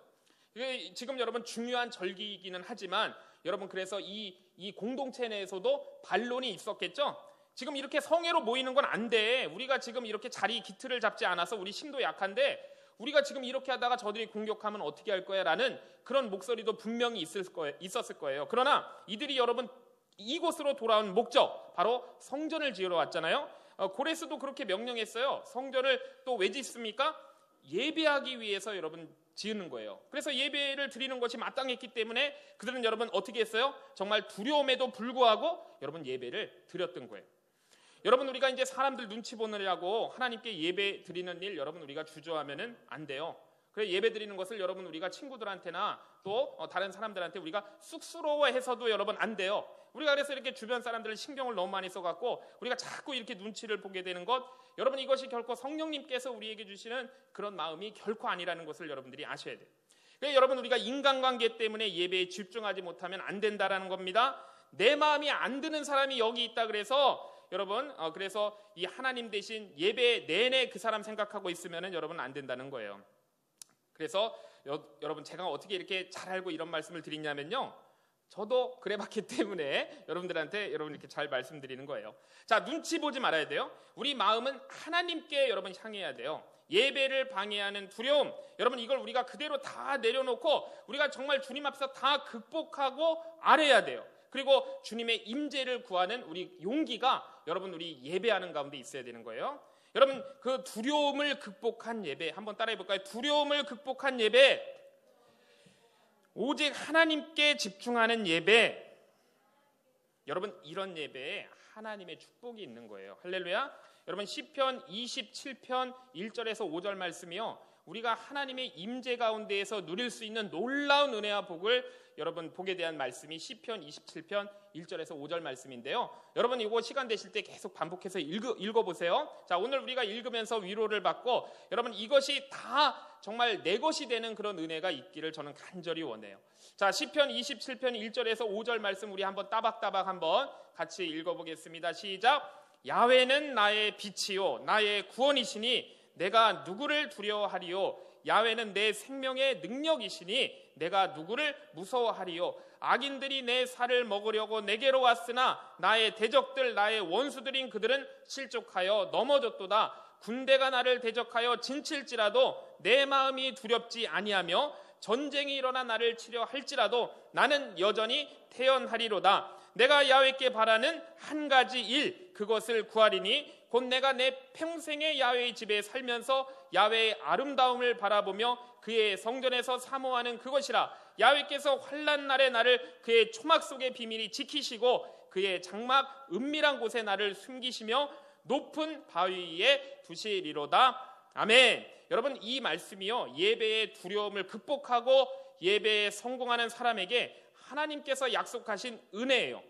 이게 지금 여러분 중요한 절기이기는 하지만, 여러분 그래서 이 공동체 내에서도 반론이 있었겠죠. 지금 이렇게 성회로 모이는 건 안 돼. 우리가 지금 이렇게 자리 기틀을 잡지 않아서 우리 힘도 약한데, 우리가 지금 이렇게 하다가 저들이 공격하면 어떻게 할 거야? 라는 그런 목소리도 분명히 있었을 거예요. 그러나 이들이 여러분 이곳으로 돌아온 목적, 바로 성전을 지으러 왔잖아요. 고레스도 그렇게 명령했어요. 성전을 또 왜 짓습니까? 예배하기 위해서 여러분 지으는 거예요. 그래서 예배를 드리는 것이 마땅했기 때문에 그들은 여러분 어떻게 했어요? 정말 두려움에도 불구하고 여러분 예배를 드렸던 거예요. 여러분 우리가 이제 사람들 눈치 보느라고 하나님께 예배 드리는 일 여러분 우리가 주저하면은 안 돼요. 그래 예배 드리는 것을 여러분 우리가 친구들한테나 또 다른 사람들한테 우리가 쑥스러워해서도 여러분 안 돼요. 우리가 그래서 이렇게 주변 사람들을 신경을 너무 많이 써갖고 우리가 자꾸 이렇게 눈치를 보게 되는 것, 여러분 이것이 결코 성령님께서 우리에게 주시는 그런 마음이 결코 아니라는 것을 여러분들이 아셔야 돼요. 그래서 여러분 우리가 인간관계 때문에 예배에 집중하지 못하면 안 된다라는 겁니다. 내 마음이 안 드는 사람이 여기 있다 그래서 여러분 그래서 이 하나님 대신 예배 내내 그 사람 생각하고 있으면은 여러분 안 된다는 거예요. 그래서 여러분 제가 어떻게 이렇게 잘 알고 이런 말씀을 드리냐면요, 저도 그래봤기 때문에 여러분들한테 여러분 이렇게 잘 말씀드리는 거예요. 자, 눈치 보지 말아야 돼요. 우리 마음은 하나님께 여러분 향해야 돼요. 예배를 방해하는 두려움, 여러분 이걸 우리가 그대로 다 내려놓고 우리가 정말 주님 앞에서 다 극복하고 아뢰야 돼요. 그리고 주님의 임재를 구하는 우리 용기가 여러분 우리 예배하는 가운데 있어야 되는 거예요. 여러분 그 두려움을 극복한 예배 한번 따라해 볼까요? 두려움을 극복한 예배, 오직 하나님께 집중하는 예배. 여러분 이런 예배에 하나님의 축복이 있는 거예요. 할렐루야. 여러분 시편 27편 1절에서 5절 말씀이요, 우리가 하나님의 임재 가운데에서 누릴 수 있는 놀라운 은혜와 복을 여러분 복에 대한 말씀이 시편 27편 1절에서 5절 말씀인데요. 여러분 이거 시간 되실 때 계속 반복해서 읽어보세요. 자, 오늘 우리가 읽으면서 위로를 받고 여러분 이것이 다 정말 내 것이 되는 그런 은혜가 있기를 저는 간절히 원해요. 자, 시편 27편 1절에서 5절 말씀 우리 한번 따박따박 한번 같이 읽어보겠습니다. 시작. 야훼는 나의 빛이요 나의 구원이시니 내가 누구를 두려워하리요. 야훼는 내 생명의 능력이시니 내가 누구를 무서워하리요. 악인들이 내 살을 먹으려고 내게로 왔으나 나의 대적들 나의 원수들인 그들은 실족하여 넘어졌도다. 군대가 나를 대적하여 진칠지라도 내 마음이 두렵지 아니하며 전쟁이 일어나 나를 치려 할지라도 나는 여전히 태연하리로다. 내가 야훼께 바라는 한 가지 일, 그것을 구하리니 곧 내가 내 평생의 야훼의 집에 살면서 야훼의 아름다움을 바라보며 그의 성전에서 사모하는 그것이라. 야훼께서 환난 날에 나를 그의 초막 속의 비밀이 지키시고 그의 장막 은밀한 곳에 나를 숨기시며 높은 바위 위에 두시리로다. 아멘. 여러분 이 말씀이요, 예배의 두려움을 극복하고 예배에 성공하는 사람에게 하나님께서 약속하신 은혜예요.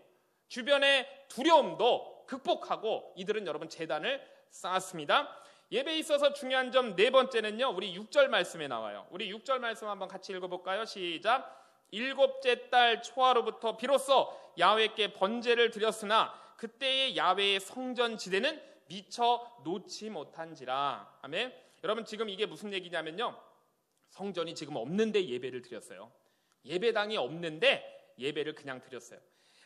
주변의 두려움도 극복하고 이들은 여러분 제단을 쌓았습니다. 예배에 있어서 중요한 점 네 번째는요, 우리 6절 말씀에 나와요. 우리 6절 말씀 한번 같이 읽어볼까요? 시작. 일곱째 달 초하로부터 비로소 야훼께 번제를 드렸으나 그때의 야훼의 성전 지대는 미처 놓지 못한지라. 아멘. 여러분 지금 이게 무슨 얘기냐면요, 성전이 지금 없는데 예배를 드렸어요. 예배당이 없는데 예배를 그냥 드렸어요.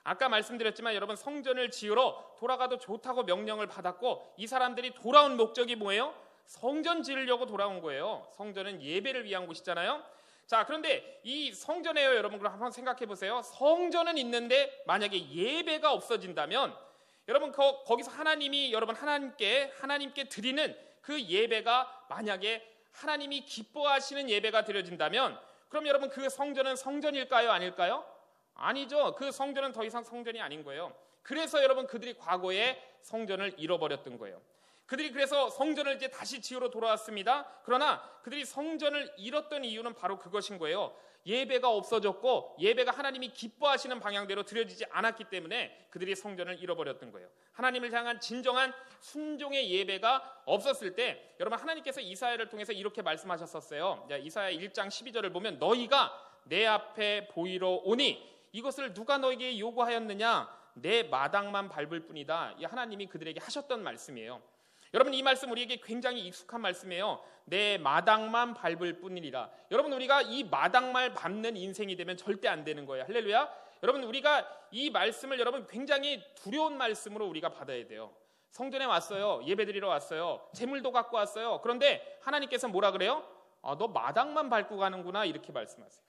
아까 말씀드렸지만 여러분 성전을 지으러 돌아가도 좋다고 명령을 받았고 이 사람들이 돌아온 목적이 뭐예요? 성전 지으려고 돌아온 거예요. 성전은 예배를 위한 곳이잖아요. 자, 그런데 이 성전에요, 여러분 그럼 한번 생각해 보세요. 성전은 있는데 만약에 예배가 없어진다면 여러분 거기서 하나님이 여러분 하나님께 드리는 그 예배가 만약에 하나님이 기뻐하시는 예배가 드려진다면 그럼 여러분 그 성전은 성전일까요? 아닐까요? 아니죠. 그 성전은 더 이상 성전이 아닌 거예요. 그래서 여러분 그들이 과거에 성전을 잃어버렸던 거예요. 그들이 그래서 성전을 이제 다시 지으러 돌아왔습니다. 그러나 그들이 성전을 잃었던 이유는 바로 그것인 거예요. 예배가 없어졌고 예배가 하나님이 기뻐하시는 방향대로 드려지지 않았기 때문에 그들이 성전을 잃어버렸던 거예요. 하나님을 향한 진정한 순종의 예배가 없었을 때 여러분 하나님께서 이사야를 통해서 이렇게 말씀하셨었어요. 이사야 1장 12절을 보면 너희가 내 앞에 보이러 오니 이것을 누가 너에게 요구하였느냐 내 마당만 밟을 뿐이다. 이 하나님이 그들에게 하셨던 말씀이에요. 여러분 이 말씀 우리에게 굉장히 익숙한 말씀이에요. 내 마당만 밟을 뿐이라. 여러분 우리가 이 마당만 밟는 인생이 되면 절대 안 되는 거예요. 할렐루야. 여러분 우리가 이 말씀을 여러분 굉장히 두려운 말씀으로 우리가 받아야 돼요. 성전에 왔어요. 예배드리러 왔어요. 재물도 갖고 왔어요. 그런데 하나님께서 뭐라 그래요? 너 마당만 밟고 가는구나 이렇게 말씀하세요.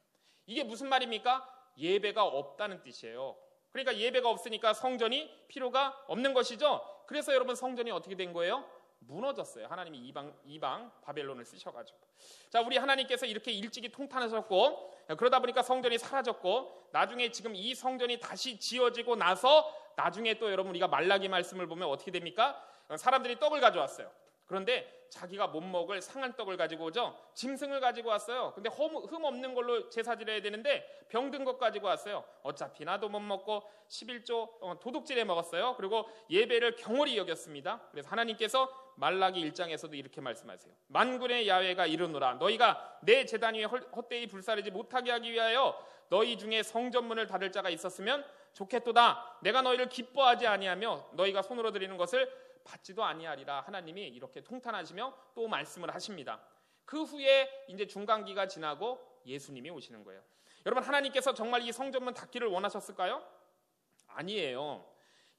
이게 무슨 말입니까? 예배가 없다는 뜻이에요. 그러니까 예배가 없으니까 성전이 필요가 없는 것이죠. 그래서 여러분 성전이 어떻게 된 거예요? 무너졌어요. 하나님이 이방 바벨론을 쓰셔가지고. 자, 우리 하나님께서 이렇게 일찍이 통탄하셨고 그러다 보니까 성전이 사라졌고 나중에 지금 이 성전이 다시 지어지고 나서 나중에 또 여러분 우리가 말라기 말씀을 보면 어떻게 됩니까? 사람들이 떡을 가져왔어요. 그런데 자기가 못 먹을 상한 떡을 가지고 오죠. 짐승을 가지고 왔어요. 근데 흠 없는 걸로 제사 드려야 되는데 병든 것 가지고 왔어요. 어차피 나도 못 먹고 11조 도둑질해 먹었어요. 그리고 예배를 경홀히 여겼습니다. 그래서 하나님께서 말라기 1장에서도 이렇게 말씀하세요. 만군의 야훼가 이르노라 너희가 내 제단 위에 헛되이 불사르지 못하게 하기 위하여 너희 중에 성전문을 닫을 자가 있었으면 좋겠도다. 내가 너희를 기뻐하지 아니하며 너희가 손으로 드리는 것을 받지도 아니하리라. 하나님이 이렇게 통탄하시며 또 말씀을 하십니다. 그 후에 이제 중간기가 지나고 예수님이 오시는 거예요. 여러분 하나님께서 정말 이 성전문 닫기를 원하셨을까요? 아니에요.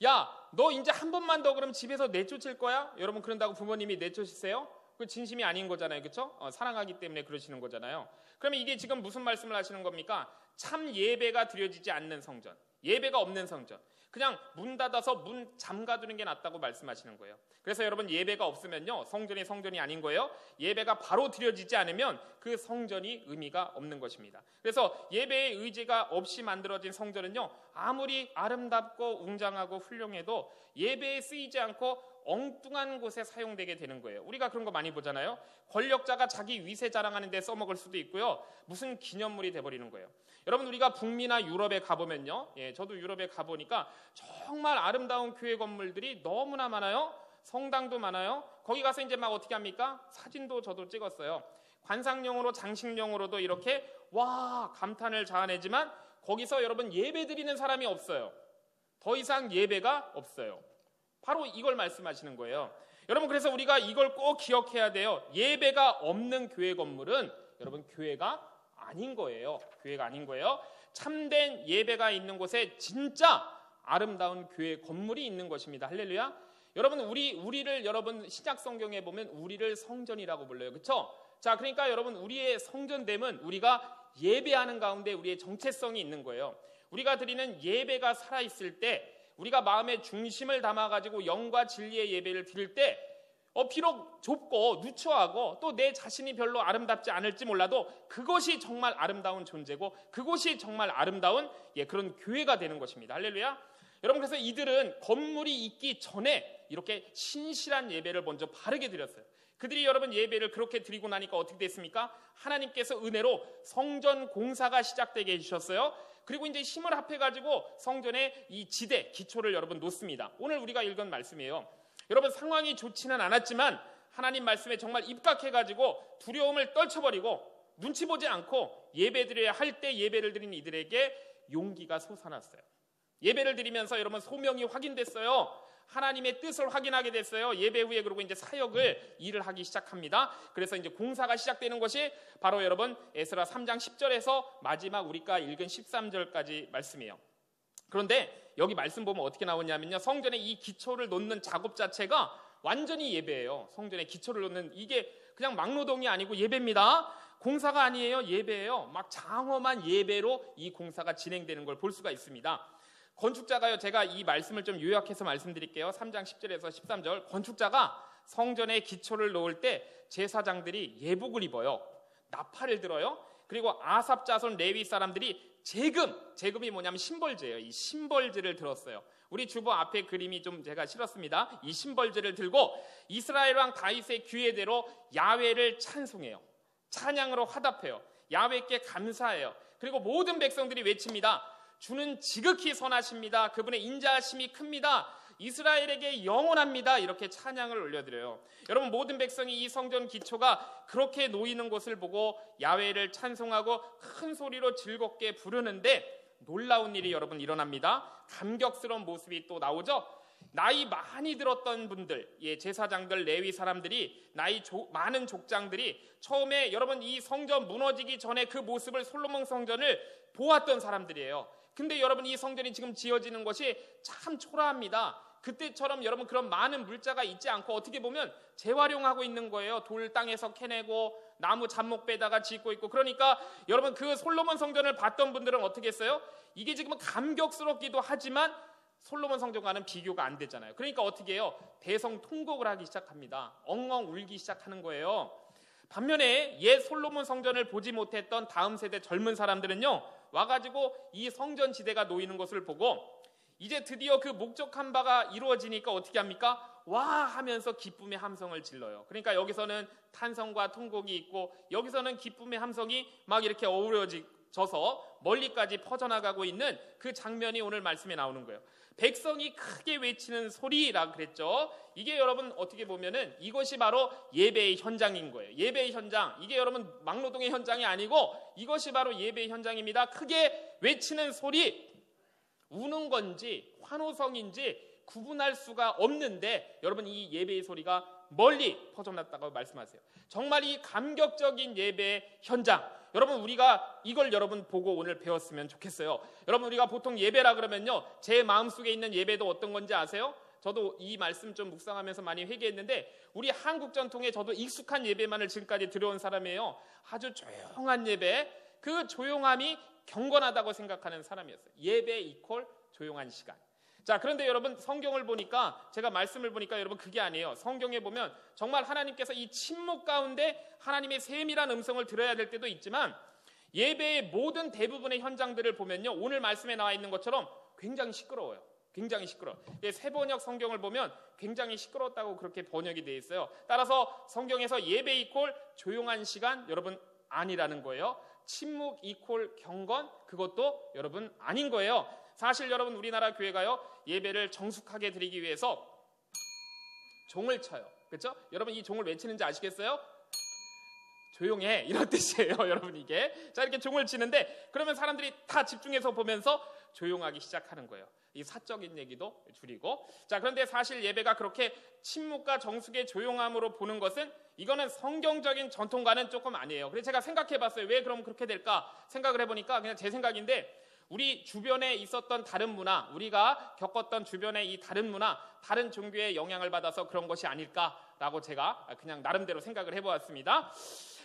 야, 너 이제 한 번만 더 그럼 집에서 내쫓을 거야? 여러분 그런다고 부모님이 내쫓으세요? 그 진심이 아닌 거잖아요. 그렇죠? 사랑하기 때문에 그러시는 거잖아요. 그러면 이게 지금 무슨 말씀을 하시는 겁니까? 참 예배가 드려지지 않는 성전, 예배가 없는 성전, 그냥 문 닫아서 문 잠가두는 게 낫다고 말씀하시는 거예요. 그래서 여러분 예배가 없으면요 성전이 아닌 거예요. 예배가 바로 드려지지 않으면 그 성전이 의미가 없는 것입니다. 그래서 예배의 의지가 없이 만들어진 성전은요 아무리 아름답고 웅장하고 훌륭해도 예배에 쓰이지 않고 엉뚱한 곳에 사용되게 되는 거예요. 우리가 그런 거 많이 보잖아요. 권력자가 자기 위세 자랑하는 데 써먹을 수도 있고요. 무슨 기념물이 돼버리는 거예요. 여러분 우리가 북미나 유럽에 가보면요. 저도 유럽에 가보니까 정말 아름다운 교회 건물들이 너무나 많아요. 성당도 많아요. 거기 가서 이제 막 어떻게 합니까? 사진도 저도 찍었어요. 관상용으로 장식용으로도 이렇게 와 감탄을 자아내지만 거기서 여러분 예배 드리는 사람이 없어요. 더 이상 예배가 없어요. 바로 이걸 말씀하시는 거예요. 여러분 그래서 우리가 이걸 꼭 기억해야 돼요. 예배가 없는 교회 건물은 여러분 교회가 아닌 거예요. 교회가 아닌 거예요. 참된 예배가 있는 곳에 진짜 아름다운 교회 건물이 있는 것입니다. 할렐루야. 여러분 우리를 여러분 신약 성경에 보면 우리를 성전이라고 불러요. 그렇죠? 자, 그러니까 여러분 우리의 성전됨은 우리가 예배하는 가운데 우리의 정체성이 있는 거예요. 우리가 드리는 예배가 살아 있을 때 우리가 마음의 중심을 담아가지고 영과 진리의 예배를 드릴 때 비록 좁고 누추하고 또 내 자신이 별로 아름답지 않을지 몰라도 그것이 정말 아름다운 존재고 그것이 정말 아름다운 그런 교회가 되는 것입니다. 할렐루야. 여러분 그래서 이들은 건물이 있기 전에 이렇게 신실한 예배를 먼저 바르게 드렸어요. 그들이 여러분 예배를 그렇게 드리고 나니까 어떻게 됐습니까? 하나님께서 은혜로 성전 공사가 시작되게 해주셨어요. 그리고 이제 힘을 합해가지고 성전의 이 지대, 기초를 여러분 놓습니다. 오늘 우리가 읽은 말씀이에요. 여러분 상황이 좋지는 않았지만 하나님 말씀에 정말 입각해가지고 두려움을 떨쳐버리고 눈치 보지 않고 예배드려야 할 때 예배를 드린 이들에게 용기가 솟아났어요. 예배를 드리면서 여러분 소명이 확인됐어요. 하나님의 뜻을 확인하게 됐어요. 예배 후에 그리고 이제 사역을 일을 하기 시작합니다. 그래서 이제 공사가 시작되는 것이 바로 여러분 에스라 3장 10절에서 마지막 우리가 읽은 13절까지 말씀이에요. 그런데 여기 말씀 보면 어떻게 나오냐면요. 성전의 이 기초를 놓는 작업 자체가 완전히 예배예요. 성전의 기초를 놓는 이게 그냥 막노동이 아니고 예배입니다. 공사가 아니에요. 예배예요. 막 장엄한 예배로 이 공사가 진행되는 걸 볼 수가 있습니다. 건축자가요. 제가 이 말씀을 좀 요약해서 말씀드릴게요. 3장 10절에서 13절. 건축자가 성전의 기초를 놓을 때 제사장들이 예복을 입어요. 나팔을 들어요. 그리고 아삽 자손 레위 사람들이 재금이 뭐냐면 심벌제예요. 이 심벌제를 들었어요. 우리 주보 앞에 그림이 좀 제가 실었습니다. 이 심벌제를 들고 이스라엘 왕 다윗의 규례대로 야훼를 찬송해요. 찬양으로 화답해요. 야훼께 감사해요. 그리고 모든 백성들이 외칩니다. 주는 지극히 선하십니다. 그분의 인자하심이 큽니다. 이스라엘에게 영원합니다. 이렇게 찬양을 올려드려요. 여러분, 모든 백성이 이 성전 기초가 그렇게 놓이는 것을 보고 야훼를 찬송하고 큰 소리로 즐겁게 부르는데 놀라운 일이 여러분 일어납니다. 감격스러운 모습이 또 나오죠. 나이 많이 들었던 분들, 제사장들, 레위 사람들이, 많은 족장들이 처음에 여러분 이 성전 무너지기 전에 그 모습을, 솔로몬 성전을 보았던 사람들이에요. 근데 여러분 이 성전이 지금 지어지는 것이 참 초라합니다. 그때처럼 여러분 그런 많은 물자가 있지 않고 어떻게 보면 재활용하고 있는 거예요. 돌 땅에서 캐내고 나무 잡목 빼다가 짓고 있고. 그러니까 여러분 그 솔로몬 성전을 봤던 분들은 어떻게 했어요? 이게 지금은 감격스럽기도 하지만 솔로몬 성전과는 비교가 안 되잖아요. 그러니까 어떻게 해요? 대성통곡을 하기 시작합니다. 엉엉 울기 시작하는 거예요. 반면에 옛 솔로몬 성전을 보지 못했던 다음 세대 젊은 사람들은요, 와가지고 이 성전 지대가 놓이는 것을 보고 이제 드디어 그 목적한 바가 이루어지니까 어떻게 합니까? 와 하면서 기쁨의 함성을 질러요. 그러니까 여기서는 탄성과 통곡이 있고 여기서는 기쁨의 함성이 막 이렇게 어우러져서 멀리까지 퍼져나가고 있는 그 장면이 오늘 말씀에 나오는 거예요. 백성이 크게 외치는 소리라 그랬죠. 이게 여러분 어떻게 보면은 이것이 바로 예배의 현장인 거예요. 예배의 현장. 이게 여러분 막노동의 현장이 아니고 이것이 바로 예배의 현장입니다. 크게 외치는 소리. 우는 건지 환호성인지 구분할 수가 없는데 여러분 이 예배의 소리가 멀리 퍼져났다고 말씀하세요. 정말 이 감격적인 예배의 현장, 여러분 우리가 이걸 여러분 보고 오늘 배웠으면 좋겠어요. 여러분 우리가 보통 예배라 그러면요, 제 마음속에 있는 예배도 어떤 건지 아세요? 저도 이 말씀 좀 묵상하면서 많이 회개했는데 우리 한국 전통에 저도 익숙한 예배만을 지금까지 들어온 사람이에요. 아주 조용한 예배, 그 조용함이 경건하다고 생각하는 사람이었어요. 예배 이퀄 조용한 시간. 자, 그런데 여러분 성경을 보니까, 제가 말씀을 보니까 여러분 그게 아니에요. 성경에 보면 정말 하나님께서 이 침묵 가운데 하나님의 세밀한 음성을 들어야 될 때도 있지만 예배의 모든 대부분의 현장들을 보면요, 오늘 말씀에 나와 있는 것처럼 굉장히 시끄러워요. 굉장히 시끄러워. 세번역 성경을 보면 굉장히 시끄럽다고 그렇게 번역이 되어 있어요. 따라서 성경에서 예배 이퀄 조용한 시간, 여러분 아니라는 거예요. 침묵 이퀄 경건, 그것도 여러분 아닌 거예요. 사실 여러분 우리나라 교회가요, 예배를 정숙하게 드리기 위해서 종을 쳐요. 그렇죠? 여러분 이 종을 왜 치는지 아시겠어요? 조용해, 이런 뜻이에요. 여러분 이게. 자, 이렇게 종을 치는데 그러면 사람들이 다 집중해서 보면서 조용하기 시작하는 거예요. 이 사적인 얘기도 줄이고. 자, 그런데 사실 예배가 그렇게 침묵과 정숙의 조용함으로 보는 것은, 이거는 성경적인 전통과는 조금 아니에요. 그래서 제가 생각해 봤어요. 왜 그럼 그렇게 될까? 생각을 해보니까 그냥 제 생각인데, 우리 주변에 있었던 다른 문화, 우리가 겪었던 주변의 이 다른 문화, 다른 종교의 영향을 받아서 그런 것이 아닐까라고 제가 그냥 나름대로 생각을 해보았습니다.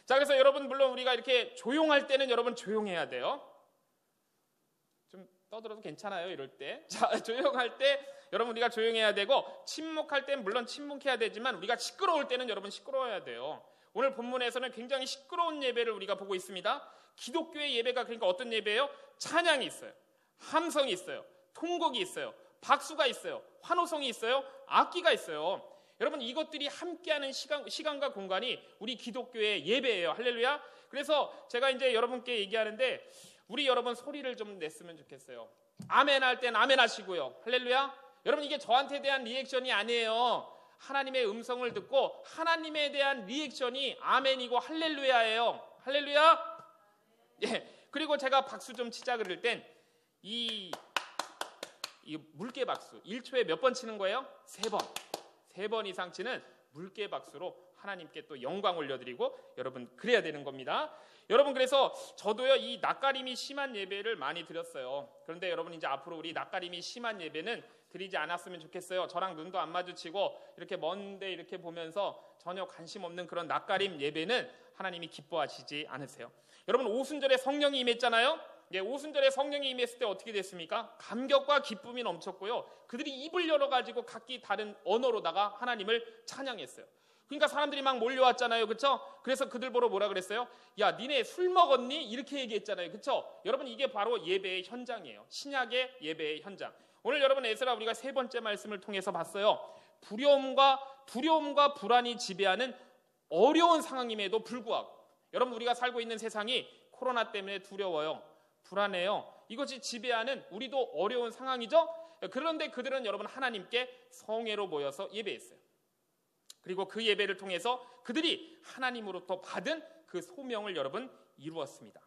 자, 그래서 여러분 물론 우리가 이렇게 조용할 때는 여러분 조용해야 돼요. 좀 떠들어도 괜찮아요, 이럴 때. 자, 조용할 때 여러분 우리가 조용해야 되고, 침묵할 땐 물론 침묵해야 되지만 우리가 시끄러울 때는 여러분 시끄러워야 돼요. 오늘 본문에서는 굉장히 시끄러운 예배를 우리가 보고 있습니다. 기독교의 예배가 그러니까 어떤 예배예요? 찬양이 있어요. 함성이 있어요. 통곡이 있어요. 박수가 있어요. 환호성이 있어요. 악기가 있어요. 여러분 이것들이 함께하는 시간과 공간이 우리 기독교의 예배예요. 할렐루야. 그래서 제가 이제 여러분께 얘기하는데 우리 여러분 소리를 좀 냈으면 좋겠어요. 아멘 할 땐 아멘 하시고요. 할렐루야. 여러분 이게 저한테 대한 리액션이 아니에요. 하나님의 음성을 듣고 하나님에 대한 리액션이 아멘이고 할렐루야예요. 할렐루야. 예. 그리고 제가 박수 좀 치자 그럴 땐 이 물개 박수 1초에 몇 번 치는 거예요? 3번. 3번 이상 치는 물개 박수로 하나님께 또 영광 올려드리고 여러분 그래야 되는 겁니다. 여러분 그래서 저도요 이 낯가림이 심한 예배를 많이 드렸어요. 그런데 여러분 이제 앞으로 우리 낯가림이 심한 예배는 드리지 않았으면 좋겠어요. 저랑 눈도 안 마주치고 이렇게 먼데 이렇게 보면서 전혀 관심 없는 그런 낯가림 예배는 하나님이 기뻐하시지 않으세요. 여러분 오순절에 성령이 임했잖아요. 예, 오순절에 성령이 임했을 때 어떻게 됐습니까? 감격과 기쁨이 넘쳤고요. 그들이 입을 열어가지고 각기 다른 언어로다가 하나님을 찬양했어요. 그러니까 사람들이 막 몰려왔잖아요. 그렇죠? 그래서 그들 보러 뭐라 그랬어요? 야, 니네 술 먹었니? 이렇게 얘기했잖아요. 그렇죠? 여러분, 이게 바로 예배의 현장이에요. 신약의 예배의 현장. 오늘 여러분 에스라 우리가 세 번째 말씀을 통해서 봤어요. 두려움과 불안이 지배하는 어려운 상황임에도 불구하고, 여러분, 우리가 살고 있는 세상이 코로나 때문에 두려워요. 불안해요. 이것이 지배하는 우리도 어려운 상황이죠. 그런데 그들은 여러분 하나님께 성회로 모여서 예배했어요. 그리고 그 예배를 통해서 그들이 하나님으로부터 받은 그 소명을 여러분 이루었습니다.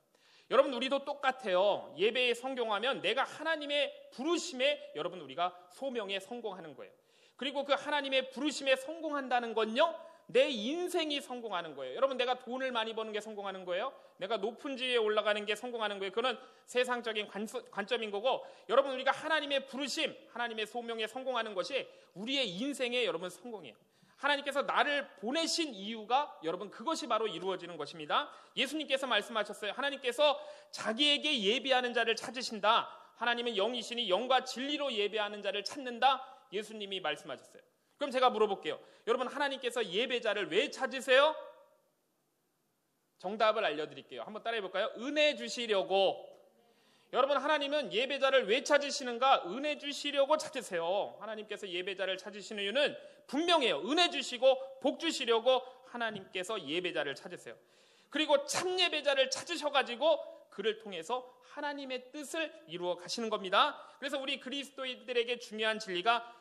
여러분, 우리도 똑같아요. 예배에 성공하면 내가 하나님의 부르심에 여러분 우리가 소명에 성공하는 거예요. 그리고 그 하나님의 부르심에 성공한다는 건요, 내 인생이 성공하는 거예요. 여러분, 내가 돈을 많이 버는 게 성공하는 거예요? 내가 높은 지위에 올라가는 게 성공하는 거예요? 그건 세상적인 관점인 거고, 여러분, 우리가 하나님의 부르심, 하나님의 소명에 성공하는 것이 우리의 인생의 여러분 성공이에요. 하나님께서 나를 보내신 이유가 여러분 그것이 바로 이루어지는 것입니다. 예수님께서 말씀하셨어요. 하나님께서 자기에게 예배하는 자를 찾으신다. 하나님은 영이시니 영과 진리로 예배하는 자를 찾는다. 예수님이 말씀하셨어요. 그럼 제가 물어볼게요. 여러분, 하나님께서 예배자를 왜 찾으세요? 정답을 알려드릴게요. 한번 따라해볼까요? 은혜 주시려고. 여러분, 하나님은 예배자를 왜 찾으시는가? 은혜 주시려고 찾으세요. 하나님께서 예배자를 찾으시는 이유는 분명해요. 은혜 주시고 복 주시려고 하나님께서 예배자를 찾으세요. 그리고 참 예배자를 찾으셔가지고 그를 통해서 하나님의 뜻을 이루어 가시는 겁니다. 그래서 우리 그리스도인들에게 중요한 진리가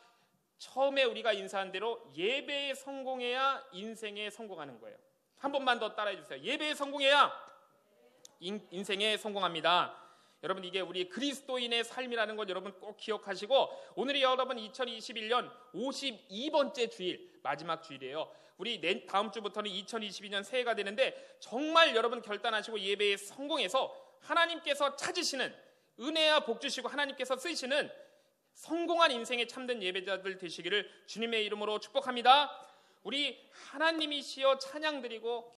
처음에 우리가 인사한 대로 예배에 성공해야 인생에 성공하는 거예요. 한 번만 더 따라해 주세요. 예배에 성공해야 인생에 성공합니다. 여러분, 이게 우리 그리스도인의 삶이라는 걸 여러분 꼭 기억하시고, 오늘이 여러분 2021년 52번째 주일, 마지막 주일이에요. 우리 다음 주부터는 2022년 새해가 되는데 정말 여러분 결단하시고 예배에 성공해서 하나님께서 찾으시는 은혜와 복 주시고 하나님께서 쓰시는 성공한 인생에 참된 예배자들 되시기를 주님의 이름으로 축복합니다. 우리 하나님이시여 찬양드리고